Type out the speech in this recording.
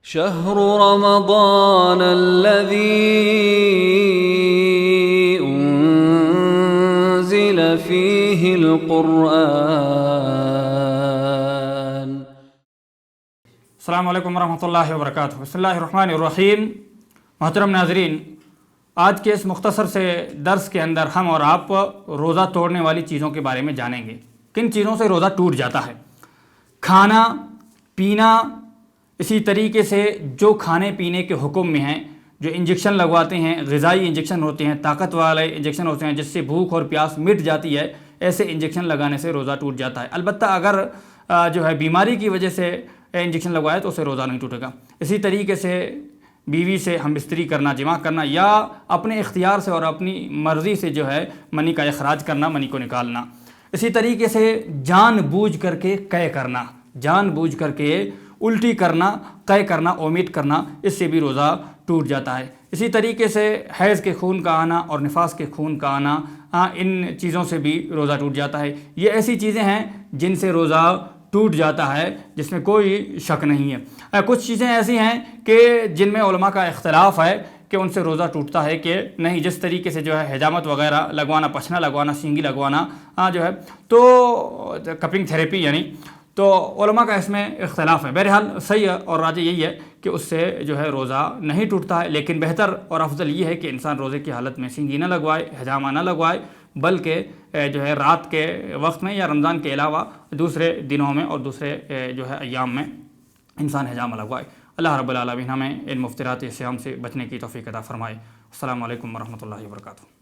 شهر رمضان الذي أنزل فيه القرآن. السلام علیکم ورحمۃ اللہ وبرکاتہ. بسم اللہ الرحمن الرحیم. محترم ناظرین، آج کے اس مختصر سے درس کے اندر ہم اور آپ روزہ توڑنے والی چیزوں کے بارے میں جانیں گے. کن چیزوں سے روزہ ٹوٹ جاتا ہے؟ کھانا پینا، اسی طریقے سے جو کھانے پینے کے حکم میں ہیں، جو انجیکشن لگواتے ہیں، غذائی انجیکشن ہوتے ہیں، طاقت والے انجیکشن ہوتے ہیں جس سے بھوک اور پیاس مٹ جاتی ہے، ایسے انجیکشن لگانے سے روزہ ٹوٹ جاتا ہے. البتہ اگر جو ہے بیماری کی وجہ سے انجیکشن لگوائے تو اسے روزہ نہیں ٹوٹے گا. اسی طریقے سے بیوی سے ہم بستری کرنا، جماع کرنا، یا اپنے اختیار سے اور اپنی مرضی سے جو ہے منی کا اخراج کرنا، منی کو نکالنا. اسی طریقے سے جان بوجھ کر کے قے کرنا، جان بوجھ کر کے الٹی کرنا، قے کرنا، اومیٹ کرنا، اس سے بھی روزہ ٹوٹ جاتا ہے. اسی طریقے سے حیض کے خون کا آنا اور نفاس کے خون کا آنا، ان چیزوں سے بھی روزہ ٹوٹ جاتا ہے. یہ ایسی چیزیں ہیں جن سے روزہ ٹوٹ جاتا ہے، جس میں کوئی شک نہیں ہے. کچھ چیزیں ایسی ہیں کہ جن میں علماء کا اختلاف ہے کہ ان سے روزہ ٹوٹتا ہے کہ نہیں. جس طریقے سے جو ہے حجامت وغیرہ لگوانا، پچھنا لگوانا، سینگی لگوانا، جو ہے تو کپنگ تھیریپی یعنی، تو علماء کا اس میں اختلاف ہے. بہرحال صحیح اور راجح یہی ہے کہ اس سے جو ہے روزہ نہیں ٹوٹتا ہے. لیکن بہتر اور افضل یہ ہے کہ انسان روزے کی حالت میں سینگی نہ لگوائے، حجامہ نہ لگوائے، بلکہ جو ہے رات کے وقت میں یا رمضان کے علاوہ دوسرے دنوں میں اور دوسرے جو ہے ایام میں انسان حجامہ لگوائے. اللہ رب العالمین ہمیں ان مفترات صیام سے بچنے کی توفیق عطا فرمائے. السلام علیکم ورحمۃ اللہ وبرکاتہ.